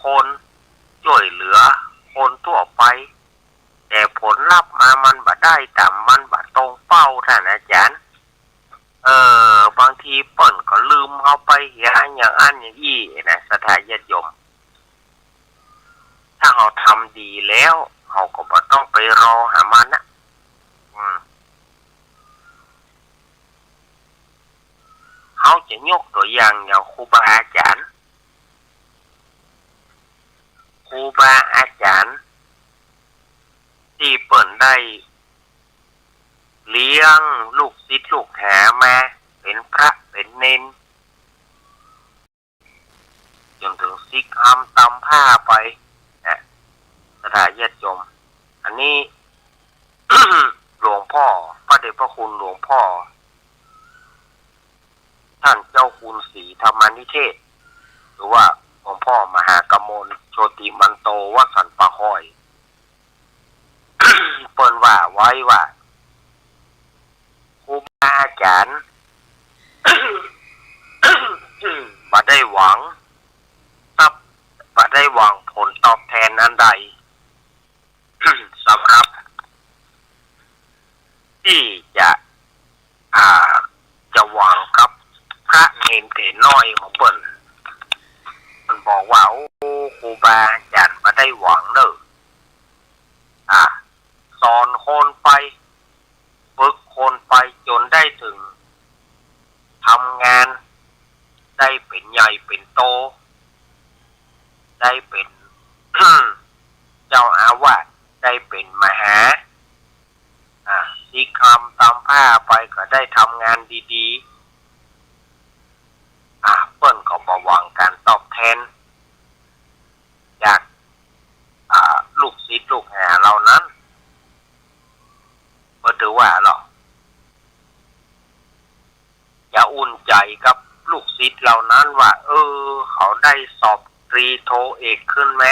คนช่วยเหลือคนทั่วไปแต่ผลลัพธ์มามันบ่ได้ตามมันบ่ตรงเป้าท่านอาจารย์บางทีเปิ่นก็ลืมเอาไปอย่างอันอย่างอี้นะสถานญาติโยมถ้าเราทำดีแล้วเราก็บ่ต้องไปรอหามันนะเขาจะยกตัวอย่างครูบาอาจารย์ที่เปิ่นได้เลี้ยงลูกศิษย์ลูกหามาเป็นพระเป็นเนนจนถึงซิกห้ำตำผ้าไปนะสถานญาติโยมอันนี้ หลวงพ่อพระเดชพระคุณหลวงพ่อท่านเจ้าคุณศรีธรรมนิเทศหรือว่าหลวงพ่อมหากมลโชติมันโตวสันปะคอย เปิ้นว่าไว้ว่าครูบาอาจารย์ บ่ได้หวังบ่ได้หวังผลตอบแทนอันใด สำหรับที่จะหวังกับพระเนรเถรน้อยของเปิ้นมันบอกว่าโอ้ครูบาอาจารย์บ่ได้หวังเด้อสอนคนไปฝึกคนไปจนได้ถึงทำงานได้เป็นใหญ่เป็นโตได้เป็น เจ้าอาวาสได้เป็นมหาสีคำตามผ้าไปก็ได้ทำงานดีๆเปิ้นก็บ่หวังการตอบแทนจากลูกศิษย์ลูกหาเหล่านั้นก็ถือว่าอย่าอุ่นใจกับลูกศิษย์เหล่านั้นว่าเขาได้สอบตรีโทเอกขึ้นไหม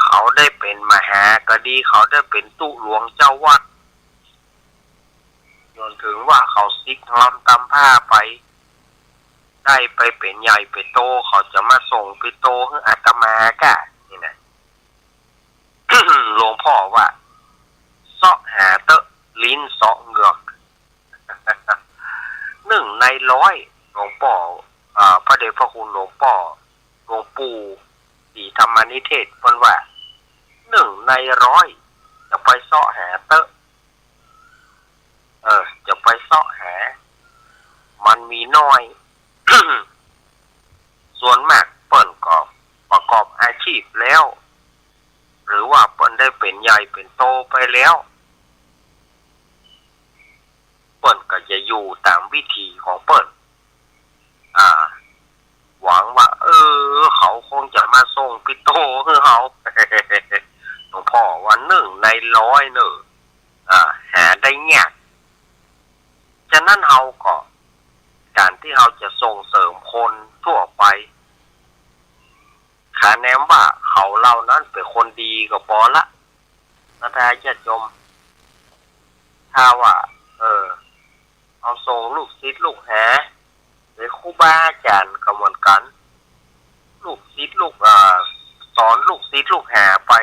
เขาได้เป็นมหาก็ดีเขาได้เป็นตุหลวงเจ้าวัดจนถึงว่าเขาซิกทำตามผ้าไปได้ไปเป็นใหญ่เป็นโตเขาจะมาส่งไปโตให้อาตมากะนี่นะ หลวงพ่อว่าเสาะหาเตะลิ้นเสาะเหงือก 1 ใน 100หลวงพ่อพระเดชพระคุณหลวงปู่ศรีธรรมนิเทศเพิ่นว่า1 ใน 100จะไปเสาะหาเตะจะไปเสาะหามันมีน้อย ส่วนมากเปิ้นก็ประกอบอาชีพแล้วหรือว่าเปิ้นได้เป็นใหญ่เป็นโตไปแล้วเปิ้นก็จะอยู่ตามวิธีของเปิ้นหวังว่าเขาคงจะมาส่งปิโตให้เขา หลวงพ่อว่า1 ใน 100เนอะหาได้ยากฉะนั้นเราก็การที่เราจะส่งเสริมคนทั่วไปขาแนมว่าเขาเหล่านั้นเป็นคนดีก็พอละนะท่านญาติโยมถ้าว่าเอาส่งลูกศิษย์ลูกหาหรือครูบาอาจารย์ก็เหมือนกันลูกศิษย์สอนลูกศิษย์ลูกหาไป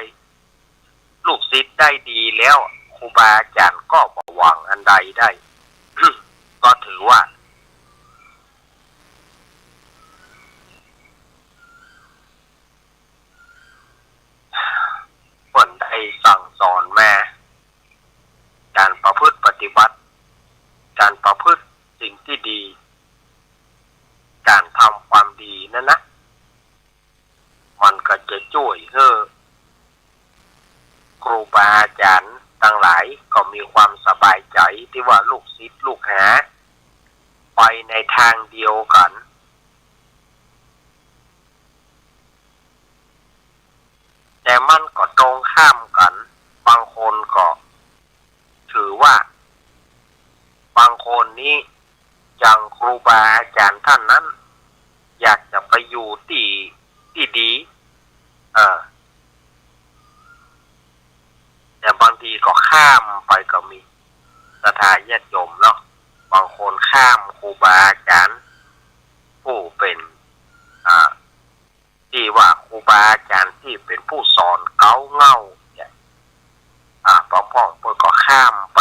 ลูกศิษย์ได้ดีแล้วครูบาอาจารย์ก็บ่หวังอันใดได้ ก็ถือว่าเปิ้นได้สั่งสอนมาการประพฤติปฏิบัติการประพฤติสิ่งที่ดีการทำความดีนั่นนะมันก็จะช่วยให้ครูบาอาจารย์ทั้งหลายก็มีความสบายใจที่ว่าลูกศิษย์ลูกหาไปในทางเดียวกันแต่มันก็ตรงข้ามกันบางคนก็ถือว่าบางคนนี้อย่างครูบาอาจารย์ท่านนั้นอยากจะไปอยู่ที่ดีแต่บางทีก็ข้ามไปก็มีศรัทธาญาติโยมเนาะบางคนข้ามครูบาอาจารย์ผู้เป็นที่ว่าครู บาอาจารย์ที่เป็นผู้สอนเก้าเงาเนี่ยพ่อเปิดก็ข้ามไป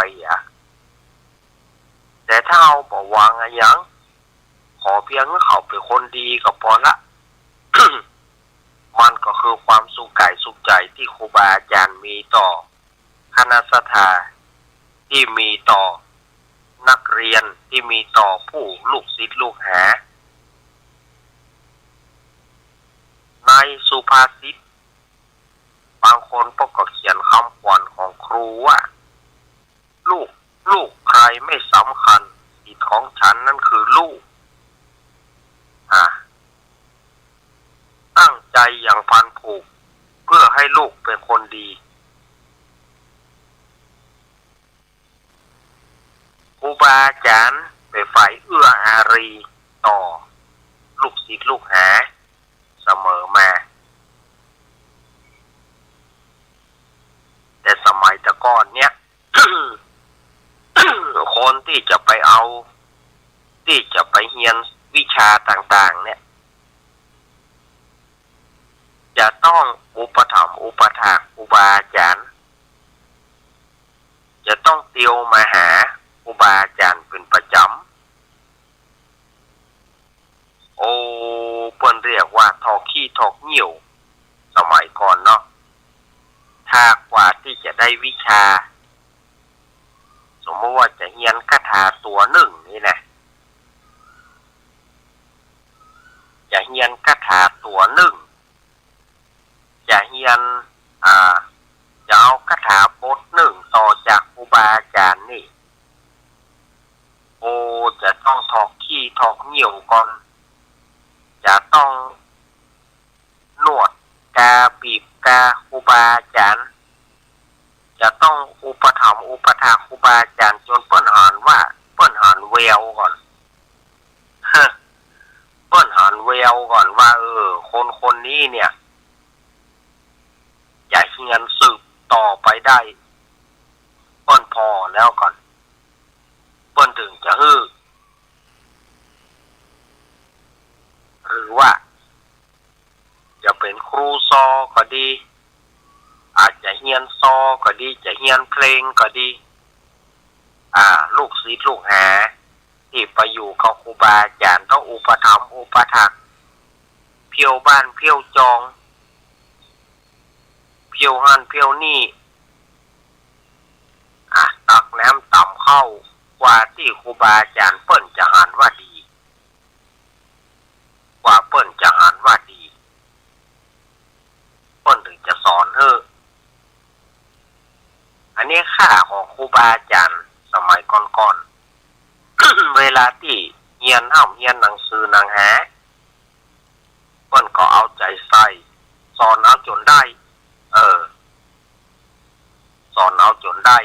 แต่ถ้าเอาบอกวางอะไรยังขอเพียงเขาเป็นคนดีก็พอละ มันก็คือความสุขกายสุขใจที่ครูบาอาจารย์มีต่อคณะสัตยาที่มีต่อนักเรียนที่มีต่อผู้ลูกศิษย์ลูกหาในสุภาษิตบางคนก็เขียนคำขวัญของครูว่าลูกใครไม่สำคัญสิทธิ์ของฉันนั่นคือลูกตั้งใจอย่างพันผูกเพื่อให้ลูกเป็นคนดีครูบาอาจารย์เป็นฝ่ายเอื้ออารีต่อลูกศิษย์ลูกหาเสมอมาแต่สมัยแต่ก่อนเนี่ย คนที่จะไปเอาที่จะไปเรียนวิชาต่างๆเนี่ยจะต้องอุปถัมภ์อุปถากครูบาอาจารย์จะต้องติวมาหาครูบาอาจารย์เป็นประจำเปิ้นเรียกว่าทอกขี้ทอกเหนี่ยวสมัยก่อนเนาะถ้ากว่าที่จะได้วิชาสมมติว่าจะเรียนคาถาตัวหนึ่งนี่นะจะเรียนคาถาตัวหนึ่งจะเรียนจะเอาคาถาบทหนึ่งต่อจากครูบาอาจารย์นี่จะต้องถอกขี้ถอกเหนี่ยวก่อนจะต้องนวดกาบีบกาครูบาอาจารย์จะต้องอุปถัมภ์อุปถากครูบาอาจารย์จนเปิ้นหันแววก่อนเปิ้นหันแววก่อนว่าคนนี้เนี่ยอยากเงินสืบต่อไปได้เปิ้นพอแล้วก่อนเปิ้นถึงจะหรือว่าจะเป็นครูซอก็ดีอาจจะเรียนซอก็ดีจะเรียนเพลงก็ดีลูกศิษย์ลูกหาที่ไปอยู่กับครูบาอาจารย์ต้องอุปถัมภ์อุปถากเพียวบ้านเพียวจองเพียวหันเพียวนี่ตักน้ำต่ำเข้ากว่าที่ครูบาอาจารย์เปิ้นจะหันว่าดีกว่าเปิ้นจะหันว่าดีเปิ้นถึงจะสอนอันนี้ค่าของครูบาอาจารย์สมัยก่อนๆ เวลาที่เรียนหนังสือหนังหาเปิ้นก็เอาใจใส่สอนเอาจนได้สอนเอาจนได้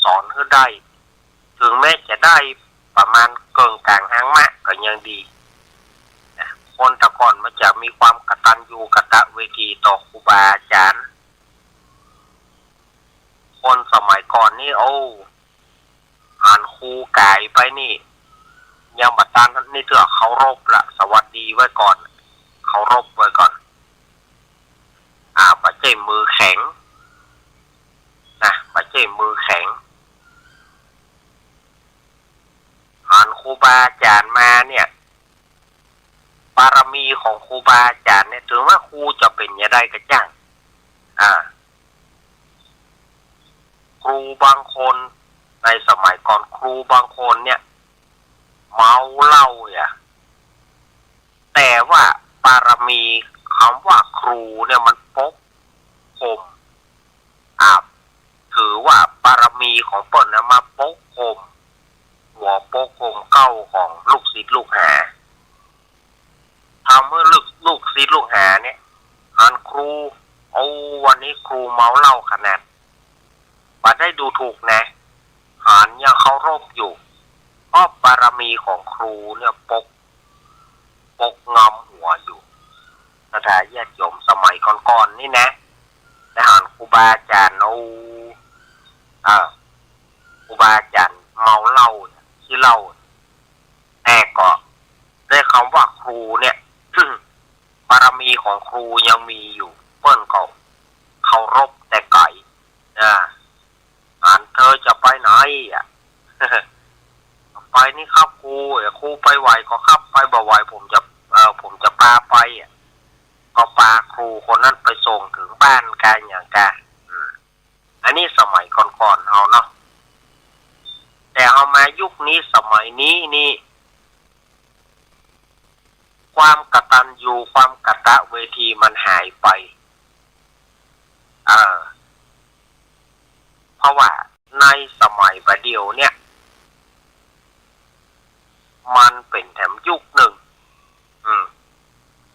สอนให้ได้ถึงแม้จะได้ประมาณเกินกลางหางมะก็ยังดีคนแต่ก่อนมันจะมีความกตัญญูกตเวทีต่อครูบาอาจารย์คนสมัยก่อนนี่อ่านครูกายไปนี่ยังบัดตานนี่เถอะเคารพละสวัสดีไว้ก่อนเคารพไว้ก่อนปัจเจมือแข็งนะปัจเจมือแข็งอ่านครูบาอาจารย์มาเนี่ยบารมีของครูบาอาจารย์เนี่ยถึงว่าครูจะเป็นยังไงก็จ้างครูบางคนในสมัยก่อนครูบางคนเนี่ยเมาเหล้าแต่ว่าบารมีคำว่าครูเนี่ยมันปกผมถือว่าบารมีของเปิ้นนะมาปกผมหัวปกผมเก้าของลูกศิษย์ลูกหาทำเมื่อลูกศิษย์ลูกหาเนี่ยหันครูวันนี้ครูเมาเหล้าขนาดมาได้ดูถูกนะหันยังเคารพอยู่เพราะบารมีของครูเนี่ยปกงำหัวอยู่ถ้าญาติโยมสมัยก่อนๆนี่นะแต่หันครูบาอาจารย์ครูบาอาจารย์เมาเหล้าที่เหล้าแต่ก็ได้คำว่าค รูเนี่ย บารมีของครูยังมีอยู่เปิ้นก็เคารพแต่ไก่อ่านเธอจะไปไหนอ่ะ ไปนี่ครับครูไปไหวก็ครับไปบ่ไหวผมจะพาไปอ่ะก็พาครูคนนั้นไปส่งถึงบ้านกันอย่างกันอันนี้สมัยก่อนๆเอาเนาะแต่เอามายุคนี้สมัยนี้นี่ความกตัญญูความกตเวทีมันหายไปเพราะว่าในสมัยประเดี๋ยวเนี่ยมันเป็นแถมยุคหนึ่ง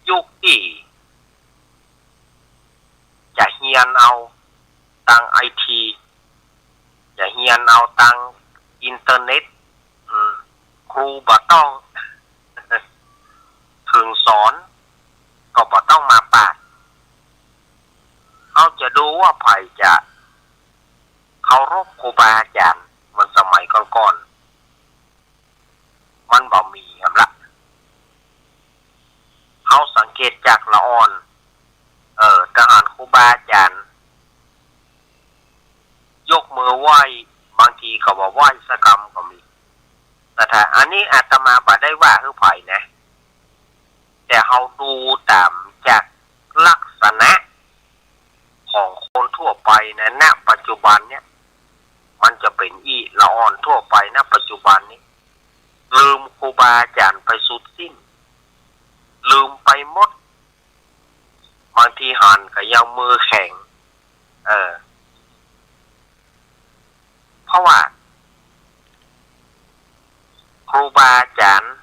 ยุคที่จะเฮียนเอาตังไอทีจะเฮียนเอาตังอินเทอร์เน็ตครูบ่ต้อง ถึงสอนก็บ่ต้องมาปาดเขาจะดูว่าไผจะเคารพครูบาอาจารย์มันสมัยก่อนๆมันบ่มีครับละเขาสังเกตจากละอ่อนทหารครูบาอาจารย์ยกมือไหว้บางทีก็บอกไหว้สักคำก็มีแต่ถ้าอันนี้อาตมาบ่ได้ว่าคือไผนะแต่เขาดูตามจากลักษณะของคนทั่วไปนะณปัจจุบันเนี่ยมันจะเป็นอีละอ่อนทั่วไปณปัจจุบันนี้ลืมครูบาอาจารย์ไปสุดสิ้นลืมไปหมดบางทีหันก็ยังมือแข็งเพราะว่าครูบาอาจารย์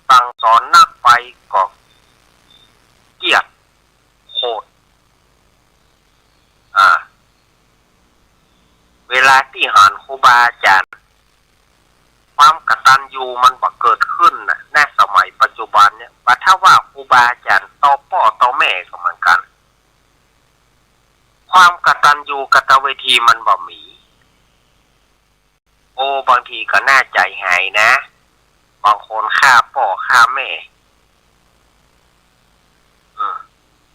สั่งสอนนักไปก็เกลียดโหดเวลาที่หันครูบาอาจารย์ความกตัญญูมันบ่เกิดขึ้นนะในสมัยปัจจุบันเนี่ยว่าถ้าว่าครูบาอาจารย์ต่อพ่อต่อแม่ก็เหมือนกันความกตัญญูกตเวทีมันบ่มีบางทีก็น่าใจหายนะบางคนฆ่าพ่อฆ่าแม่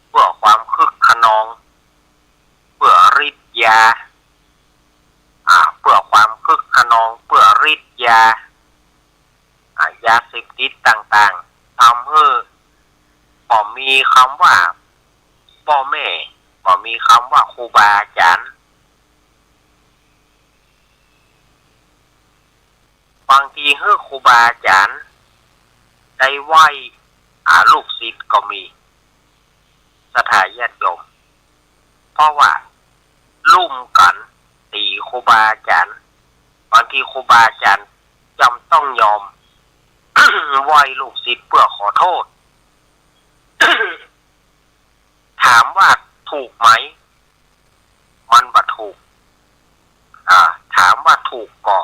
เพื่อความคึกขนองเพื่อฤทธิ์ยาเพื่อความคึกขนองเพื่อฤทธิ์ยายาเสพติดต่างๆทำให้บ่มีคำว่าพ่อแม่บ่มีคำว่าครูบาอาจารย์บางทีให้ครูบาอาจารย์ได้ไหว้ลูกศิษย์ก็มีสถานญาติโยมเพราะว่าลุ่มกันตีครูบาอาจารย์บางทีครูบาอาจารย์จำต้องยอม ไหว้ลูกศิษย์เพื่อขอโทษ ถามว่าถูกไหมมันบ่ถูกถามว่าถูกก็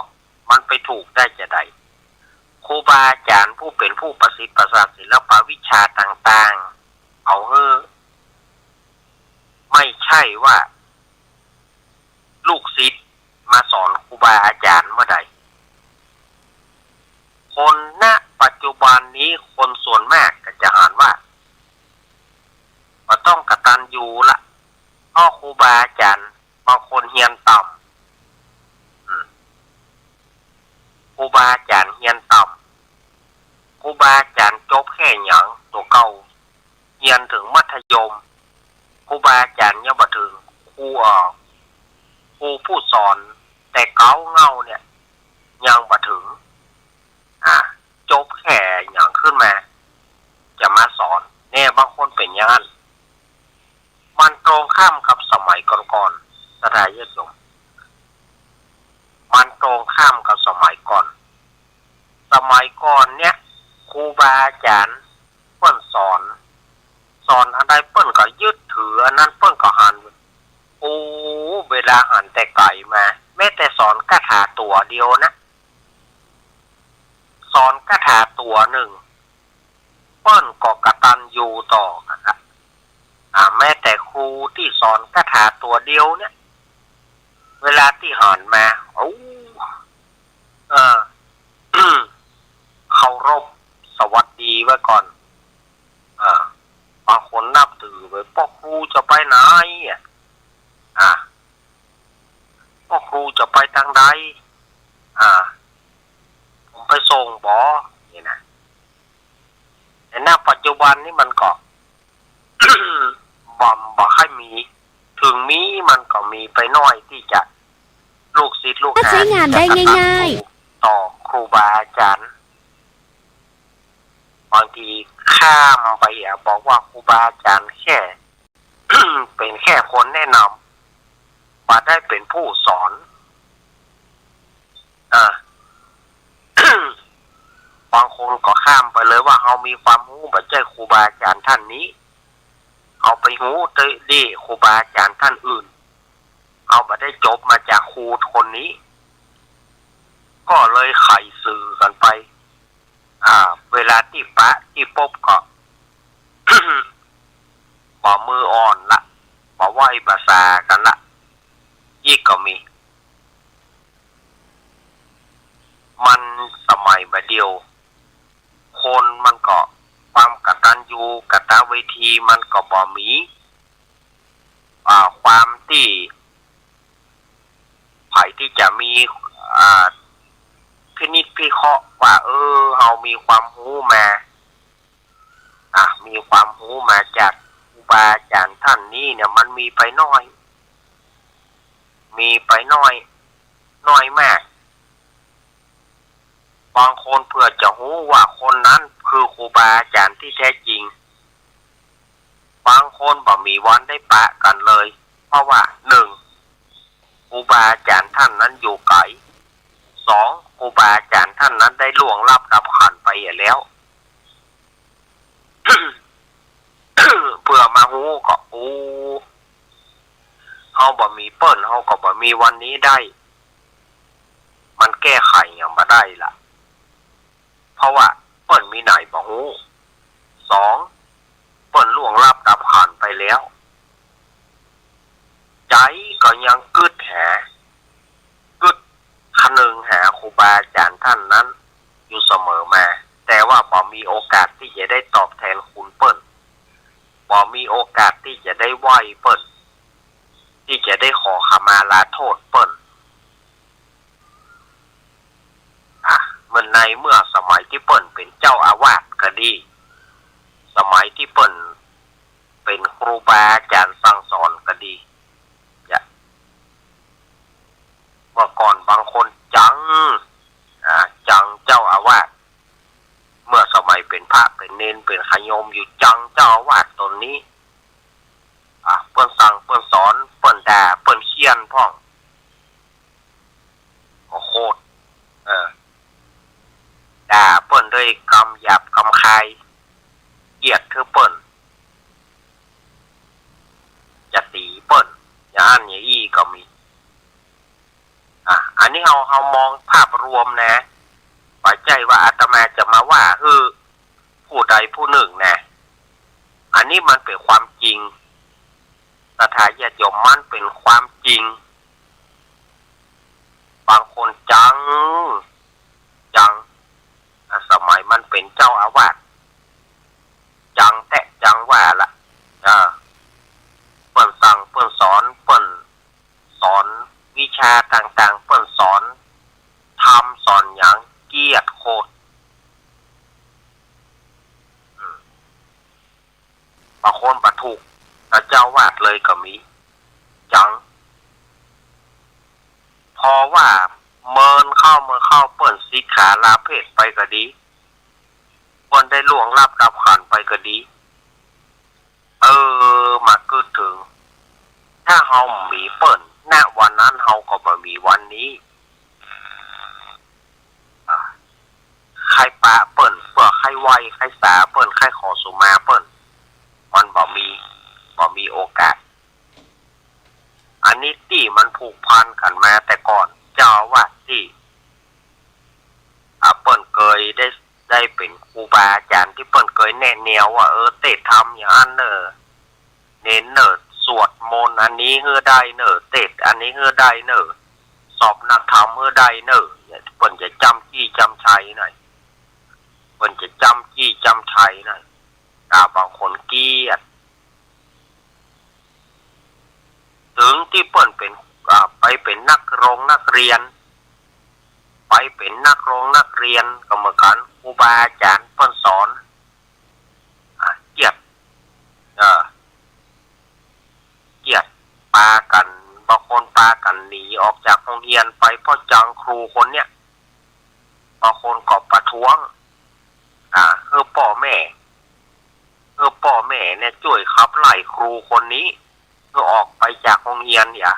มันไปถูกได้จะใดครูบาอาจารย์ผู้เป็นผู้ประสิทธิ์ประสาทศิลปวิชาต่างๆเอาไม่ใช่ว่าลูกศิษย์มาสอนครูบาอาจารย์เมื่อใดคนณปัจจุบันนี้คนส่วนมากก็จะอ่านว่าต้องกตัญญูละพ่อครูบาอาจารย์บางคนเฮียนต่ำครูบาอาจารย์เฮียนต่ำครูบาอาจารย์จบแค่หยังตัวเก่าเฮียนถึงมัธยมครูบาอาจารย์ยังบ่ถึงครูผู้สอนแต่เก่าเงาเนี่ยยังบ่ถึงจบแค่หยังขึ้นมาจะมาสอนเนี่ยบางคนเป็นอย่างนั้นมันตรงข้ามกับสมัยก่อนๆสถานญาติโยมมันตรงข้ามกับสมัยก่อนเนี่ยครูบาอาจารย์เปิ้นสอนอะไรเปิ้นก็ยึดถืออันนั้นเปิ้นก็หันเวลาหันแต่ไก่มาแม้แต่สอนคาถาตัวเดียวนะสอนคาถาตัวหนึ่งเปิ้นก็กตัญญูต่อนะครับแม้แต่ครูที่สอนคาถาตัวเดียวเนี่ยเวลาที่หันมาเคารพสวัสดี ไว้ก่อนบางคนนับถือไว้พ่อครูจะไปไหนพ่อครูจะไปทางใดผมไปส่งบอนี่นะแต่ณปัจจุบันนี่มันก็ บ่ให้มีถึงมีมันก็มีไปน้อยที่จะลูกศิษย์ลูกหา ใช้งานได้ง่ายๆต่อครูบาอาจารย์บางทีข้ามไปบอกว่าครูบาอาจารย์แค่ เป็นแค่คนแนะนำมาได้เป็นผู้สอนบางคนก็ข้ามไปเลยว่าเขามีความรู้แบบเจ้าครูบาอาจารย์ท่านนี้เอาไปหูดีครูบาอาจารย์ท่านอื่นเอามาได้จบมาจากครูคนนี้ก็เลยไขสื่อกันไปเวลาที่ปะที่พบก็ บ่มืออ่อนละบ่ไหวภาษากันละยี่ก็มีมันสมัยมาเดียวคนมันก็ความกตัญญูกตเวทีมันก็บ่มีความที่ไผที่จะมีพินิจพิเคราะห์ว่าเฮามีความรู้มามีความรู้มาจากครูบาอาจารย์ท่านนี้เนี่ยมันมีไปน้อยมากบางคนเพื่อจะรู้ว่าคนนั้นคือครูบาอาจารย์ที่แท้จริงบางคนบ่มีวันได้ปะกันเลยเพราะว่า1ครูบาอาจารย์ท่านนั้นอยู่ไกล2ครูบาอาจารย์ท่านนั้นได้ล่วงลับดับขันไปแล้ว เพื่อมาฮู้ก็เฮาบ่มีเปิ้นเฮาก็บ่มีวันนี้ได้มันแก้ไขหยังบ่ได้ล่ะเพราะว่าเปิ้นมีไหนบ่ฮู้2เปิ้นล่วงลับดับขันไปแล้วใจก็ยังกึดคนึงหาครูบาอาจารย์ท่านนั้นอยู่เสมอมาแต่ว่าบ่มีโอกาสที่จะได้ตอบแทนคุณเปิ้นบ่มีโอกาสที่จะได้ไหว้เปิ้นที่จะได้ขอขมาลาโทษเปิ้นเมื่อสมัยที่เปิ้นเป็นเจ้าอาวาสก็ดีสมัยที่เปิ้นเป็นครูบาอาจารย์สั่งสอนก็ดีเมื่อก่อนบางคนจังเจ้าอาวาสเมื่อสมัยเป็นพระเป็นเณรเป็นขยมอยู่จังเจ้าอาวาสตนนี้เปิ้นสั่งเปิ้นสอนเปิ้นด่าเปิ้นเคียนพ่องโคตรด่าเปิ้นด้วยคำหยาบคำคายเกลียดคือเปิ้นจะตีเปิ้นอย่างอันอย่างอี้ก็มีอันนี้เรามองภาพรวมนะปัจจัยว่าอาตมาจะมาว่าผู้ใดผู้หนึ่งนะอันนี้มันเป็นความจริงศรัทธาญาติโยมมันเป็นความจริงบางคนจังสมัยมันเป็นเจ้าอาวาสจังว่าละเปิ้นสั่งเปิ้นสอนเปิ้นสอนวิชาต่างๆเปิ้นสอนทำสอนหยังเกียรติโคตรบางคนบ่ถูกเจ้าวาดเลยก็มีจังพอว่าเมินเข้าเปิ้นสิกขาลาเพศไปก็ดีเปิ้นได้ล่วงลับดับขันไปก็ดีมาเกิดถึงถ้าเฮามีเปิ้นณวันนั้นเฮาก็บ่มีวันนี้ใครปะเปิ้นเพื่อใครไหวใครสาเปิ้นใครขอสุมาเปิ้นมันบ่มีโอกาสอันนี้ที่มันผูกพันกันมาแต่ก่อนเจ้าว่าที่เปิ้นเคยได้เป็นครูบาอาจารย์ที่เปิ้นเคยแนะแนวว่าเตะทำอย่างนั้นเน้นสวดมนต์อันนี้ได้เตะอันนี้ได้สอบนักธรรมได้เปิ้นจะจำจี้จำชัยหน่อยเปิ้นจะจำจี้จำชัย รียนไปเป็นนักเรียนก็เหมือนกันครูบาอาจารย์เพิ่นสอนเกียรติเกียรติปากันบางคนปากันหนีออกจากโรงเรียนไปเพราะจังครูคนเนี้ยบางคนก็ประท้วงพ่อแม่เนี่ยช่วยขับไล่ครูคนนี้เพื่อออกไปจากโรงเรียนเนี่ย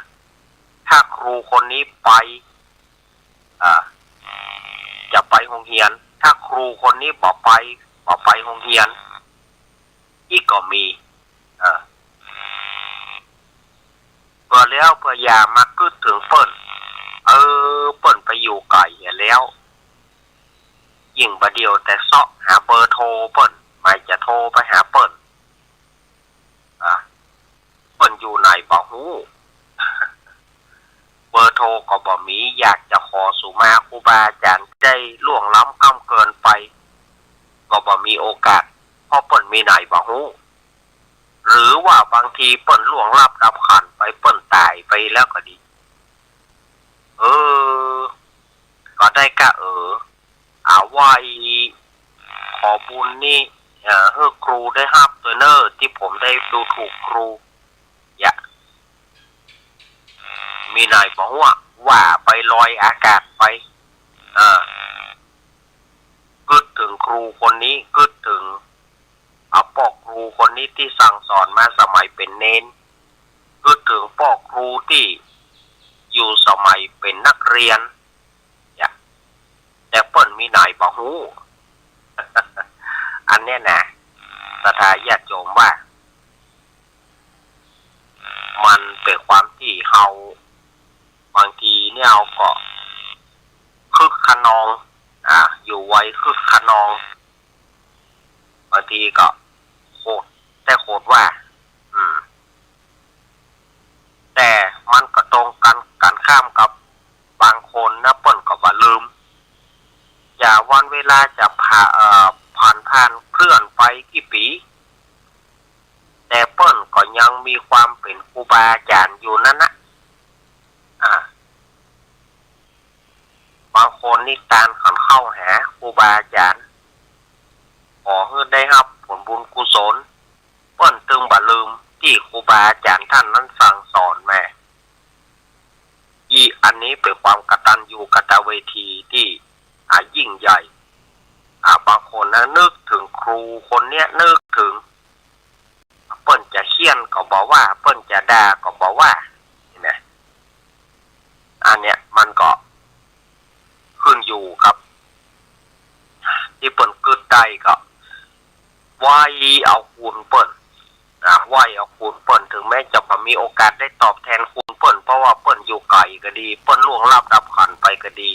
ถ้าครูคนนี้ไปจะไปโรงเรียนถ้าครูคนนี้บอกไปโรงเรียนอีกก็มีเพื่อแล้วเพื่อยามาคึดถึงเปิ้นเปิ้นไปอยู่ไกลแล้วยิ่งประเดียวแต่เสาะหาเบอร์โทรเปิ้นไม่จะโทรไปหาเปิ้นเปิ้นอยู่ไหนบ่ฮู้เบอร์โทรก็บ่มีอยากจะขอสุมาครูบาอาจารย์ได้ล่วงล้ำก้ำเกินไปก็บ่มีโอกาสเพราะเปิ้นมีไหนบ่ฮู้หรือว่าบางทีเปิ้นล่วงลับดับขันไปเปิ้นตายไปแล้วก็ดีก็ได้กะไว้ขอบุญนี่ให้ครูได้รับตัวเนอร์ที่ผมได้ดูถูกครูมีนายบอกว่าไปลอยอากาศไปกึดถึงครูคนนี้กึดถึงปอกครูคนนี้ที่สั่งสอนมาสมัยเป็นเนนกึดถึงปอกครูที่อยู่สมัยเป็นนักเรียนแต่เปิ้นมีนายบอกฮู้ อันเนี้ยนะศรัทธาญาติโยมว่ามันเป็นความที่เฮาบางทีเนี่ยเราก็คึกขนองอยู่ไว้คึกขนองบางทีก็โคตรว่าแต่มันก็ตรงกันข้ามกับบางคนนะเปิ้นก็ว่าลืมอย่าวันเวลาจะผ่านเคลื่อนไปกี่ปีแต่เปิ้นก็ยังมีความเป็นครูบาอาจารย์อยู่นั่นนะบางคนนี่ตามขันเข้าหาครูบาอาจารย์ขอให้ได้รับผลบุญกุศลเปิ้นตึงบ่ลืมที่ครูบาอาจารย์ท่านนั้นสั่งสอนแม่อันนี้เป็นความกตัญญูกตเวทีที่ยิ่งใหญ่บางคนนะนึกถึงครูคนเนี้ยนึกถึงเปิ้นจะเคี่ยนก็บอกว่าเปิ้นจะด่าก็บอกว่าเนี่ยอันเนี้ยมันก็ขึ้นอยู่ครับที่เปิ้นกึดได้ก็ไหวเอาคุณเปิ้นไหวเอาคุณเปิ้นถึงแม้จะบ่มีโอกาสได้ตอบแทนคุณเปิ้นเพราะว่าเปิ้นอยู่ไกลก็ดีเปิ้นล่วงลับดับขันไปก็ดี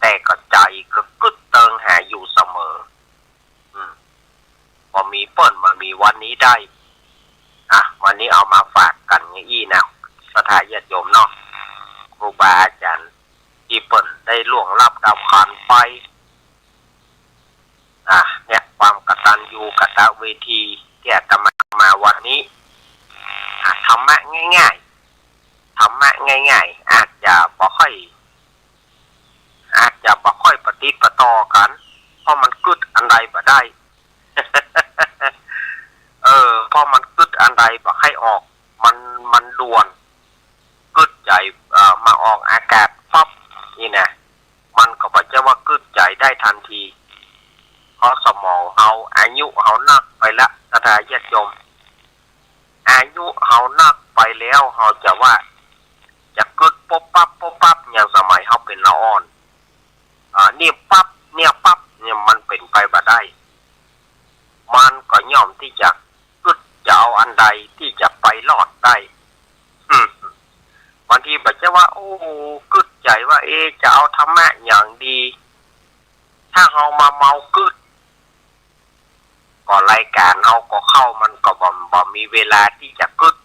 แต่ก็ใจก็กึดเติงหาอยู่เสมอพอมีเปิ้นมามีวันนี้ได้วันนี้เอามาฝากกันอย่างนี้นะศรัทธาญาติโยมเนาะครูบาอาจารย์ที่เปิ้นได้ล่วงลับดับขันไปเนี่ยความกตัญญูกตเวทีที่อาตมาวันนี้ธรรมะง่ายๆอาจจะบ่ค่อยปฏิปต่อกันเพราะมันกึดอันใดบ่ได้ เพราะมันกึดอันใดบ่ให้ออกมันด่วนกึดใจมาออกอากาศปั๊บนี่นะมันก็บ่จะว่ากึดใจได้ทันทีเพราะสมองเฮาอายุเฮานักไปละศรัทธาญาติโยมอายุเฮานักไปแล้วเฮาจะว่าจะกึดป๊บปั๊บอย่างสมัยเฮาเป็นละอ่อนเนี่ยปั๊บเนี่ยมันเป็นไปบ่ได้มันก็ย่อมที่จะกึดจะเอาอันใดที่จะไปรอดได้บางทีแบบจะว่าโอ้กึดใจว่าจะเอาธรรมะอย่างดีถ้าเฮามาเมากึดก็รายการเฮาก็เข้ามันก็บ่มีเวลาที่จะกึด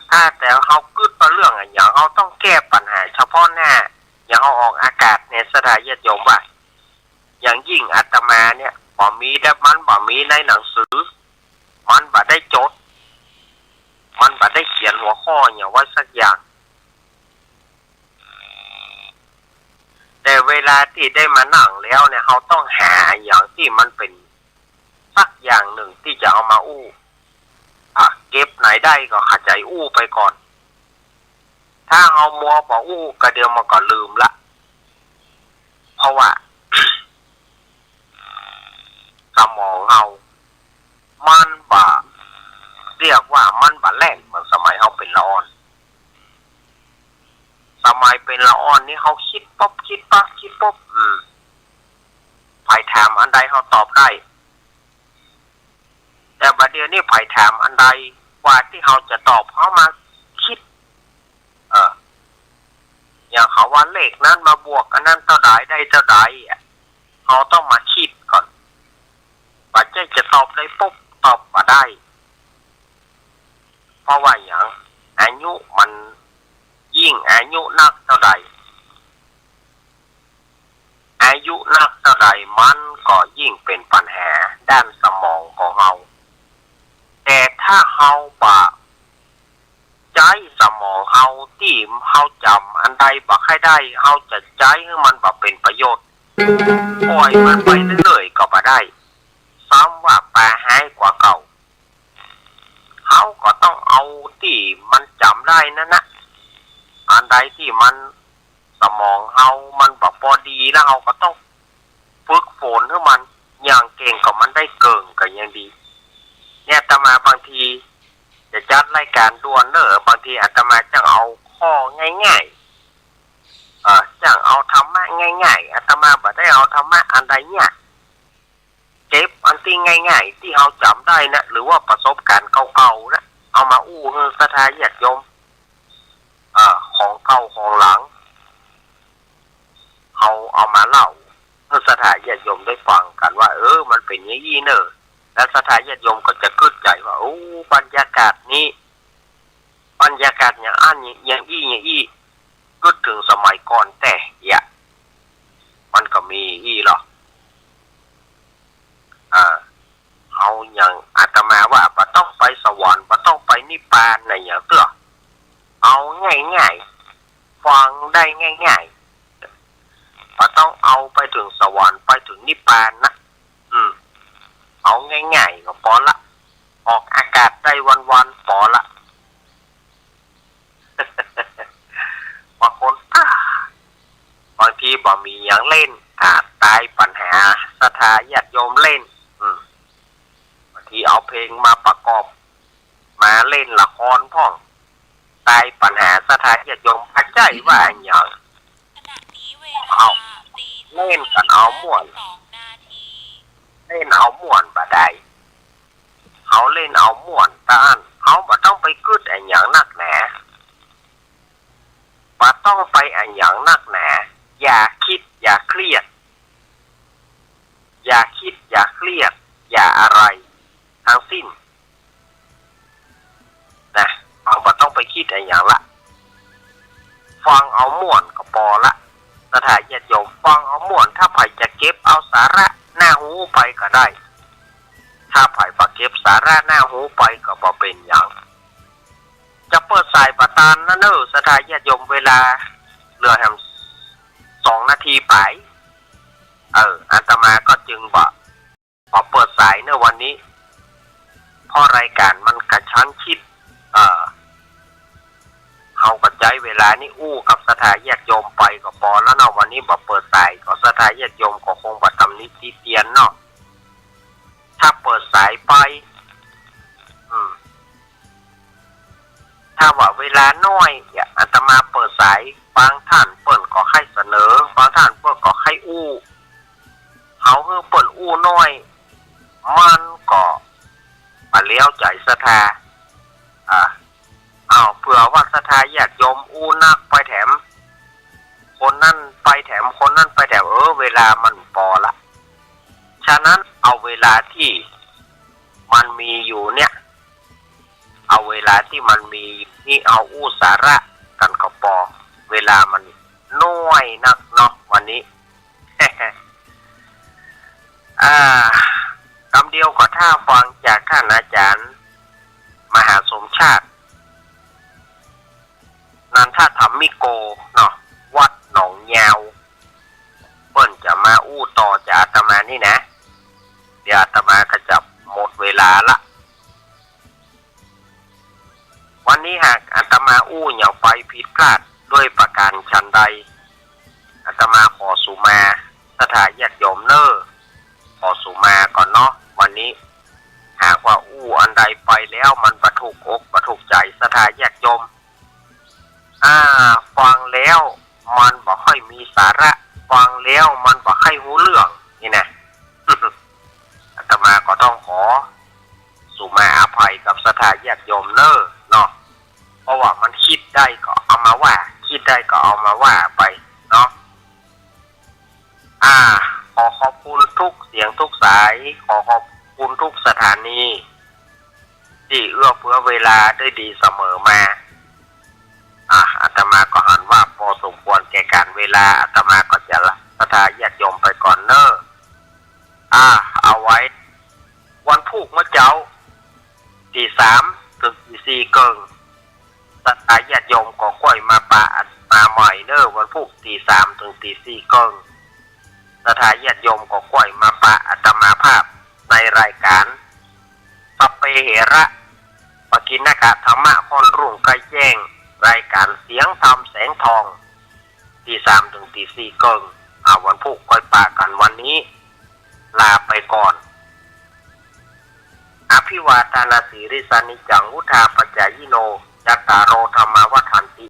ถ้าแต่เฮากึดเรื่องอย่างเฮาต้องแก้ปัญหาเฉพาะหน้าอย่างเฮาออกอากาศในศรัทธาญาติโยมว่าอย่างยิ่งอาตมาเนี่ยบ่มีในหนังสือมันบ่ได้จดมันบ่ได้เขียนหัวข้ออย่างไว้สักอย่าง เวลาที่ได้มานั่งแล้วเนี่ยเขาต้องหาอย่างที่มันเป็นสักอย่างหนึ่งที่จะเอามาอู้เก็บไหนได้ก็ขจายอู้ไปก่อนถ้าเอามัวปออู้กระเดียวมาก็ลืมละเพราะว่า สมองเรามันเรียกว่ามันแล่นเหมือนสมัยเขาเป็นละอ่อนสมัยเป็นละอ่อนนี่เขาคิดป๊บคิดปั๊บคิดป๊บไผ่ถามอันใดเขาตอบได้แต่บัดเดี๋ยวนี้ไผ่ถามอันใดกว่าที่เขาจะตอบเขามาคิดอย่างเขาว่าเลขนั้นมาบวกกันนั้นเท่าใดได้เท่าใดเขาต้องมาคิดก่อนปัจจัยจะตอบได้ปุ๊บตอบมาได้เพราะว่าอย่างอายุมันยิ่งอายุนักเท่าใดอายุนักเท่าใดมันก็ยิ่งเป็นปัญหาด้านสมองของเราแต่ถ้าเราใจสมองเราที่เราจำอันใดบ่ค่อยได้เราจะใจให้มันเป็นประโยชน์ปล่อยมันไปเรื่อยๆก็บ่ได้ซ้ำว่าแปลหายกว่าเก่าเขาก็ต้องเอาที่มันจำได้นั่นนะอันใดที่มันสมองเขามันพอดีแล้วเขาก็ต้องฝึกฝนให้มันอย่างเก่งก็มันได้เก่งก็ยังดีเนี่ยอาตมาบางทีจะจัดรายการด่วนบางทีอาตมาจะเอาข้อง่ายๆจะเอาธรรมะง่ายๆอาตมาบ่ได้เอาธรรมะอันใดเนี่ยเก็บอันที่ง่ายๆที่เราจำได้นะหรือว่าประสบการณ์เก่าๆนะเอามาอู้ให้ศรัทธาญาติโยมของเก่าของหลังเอามาเล่าให้ศรัทธาญาติโยมได้ฟังกันว่ามันเป็นอย่างนี้เนอะแล้วศรัทธาญาติโยมก็จะเข้าใจว่าบรรยากาศนี้บรรยากาศอย่างอย่างอี้ก็ถึงสมัยก่อนแต่มันก็มีหรอกเอาอย่างอาตมาว่าบ่ต้องไปสวรรค์บ่ต้องไปนิพพานในอย่างเตื้อเอาง่ายๆฟังได้ง่ายๆบ่ต้องเอาไปถึงสวรรค์ไปถึงนิพพานนะเอาง่ายๆก็พอละออกอากาศได้วันๆพอละ บางคนบางทีบ่มีอย่างเล่นตายปัญหาศรัทธาญาติโยมเล่นบางทีเอาเพลงมาประกอบมาเล่นละครพ่องตายปัญหาศรัทธาญาติโยมเข้าใจว่าอย่างเอาเล่นกันเอาม่วนเล่นเอาม่วนบ่ได้เขาเล่นเอาม่วนตาอันเขาบ่ต้องไปกึดอย่างนักหนาบ่ต้องไปอย่างนักหนาอย่าคิดอย่าเครียดอย่าคิดอย่าเครียดอย่าอะไรทั้งสิ้นนะเราบ่ต้องไปคิดอย่างละฟังเอาม่วนก็พอละศรัทธาญาติโยมฟังเอาม่วนถ้าไผจะเก็บเอาสาระหน้าหูไปก็ได้ถ้าไผบ่เก็บสาระหน้าหูไปก็บ่เป็นหยังจะเปิดสายประทานนั่นศรัทธาญาติโยมเวลาเหลือแค่2 นาทีไปอาตมาก็จึงขอเปิดสายวันนี้เพราะรายการมันกระชั้นชิดเฮาก็ใจเวลานี้อู้กับศรัทธาญาติโยมไปก็พอแล้วเนาะวันนี้บ่เปิดสายก็ศรัทธาญาติโยมก็คงบ่ตำหนิติเตียนเนาะถ้าเปิดสายไปถ้าว่าเวลาน้อยอาตมาเปิดสายบางท่านเปิ้นก็ให้เสนอบางท่านเปิ้นก็ให้อู้เขาเปิ้นอู้น้อยมันก็เลี้ยวใจศรัทธาเผื่อว่าศรัทธาญาติโยมอู้นักไปแถมคนนั่นไปแถมคนนั่นไปแถมเวลามันพอละฉะนั้นเอาเวลาที่มันมีอยู่เนี่ยเอาเวลาที่มันมีนี่เอาอู้สาระกันก็พอเวลามันน้อยนักเนาะวันนี้ คำเดียวก็ถ้าฟังจากท่านอาจารย์มหาสมชาตินันทธรรมิโกเนาะวัดหนองยาว ดี๋ยวอาตมาก็จะหมดเวลาละวันนี้หากอาตมาอู้อย่างไปผิดพลาดด้วยประการชันใดอาตมาขอสุมาสถาญาติโยมเนอขอสุมาก่อนเนาะวันนี้หากว่าอู้อันใดไปแล้วมันประถูกอกประถูกใจสถาญาติโยมฟังแล้วมันบ่ค่อยมีสาระฟังแล้วมันบ่ค่อยรู้เรื่องนี่นะ อาตมาก็ต้องขอสุมาอภัยกับสถาญาติโยมเนอเนาะเพราะว่ามันคิดได้ก็เอามาว่าคิดได้ก็เอามาว่าไปเนาะขอขอบคุณทุกเสียงทุกสายขอขอบคุณทุกสถานีที่เอื้อเฟื้อเวลาได้ดีเสมอมาอาตมาก็หันว่าพอสมควรแก่การเวลาอาตมาก็จะละสถาญาติโยมไปก่อนเนอะเอาไว้วันพุธเมื่อเจ้าตี 3 ถึงตี 4เกิงสถาญาติโยมก็ค่อยมามาใหม่เนอะวันพุธตี 3 ถึงตี 4เกิงสถาญาติโยมก็ค่อยมาอาตมาภาพในรายการปเปเหระปกิณกะธรรมะคนรุ่งใกล้แจ้งรายการเสียงธรรมแสงทองตี 3 ถึงตี 4เกิงวันพุธค่อยปะกันวันนี้ลาไปก่อนอภิวาทนาสีริสานิจังวุธาปัจจายโนจัตตารโอธรรมวัฏันติ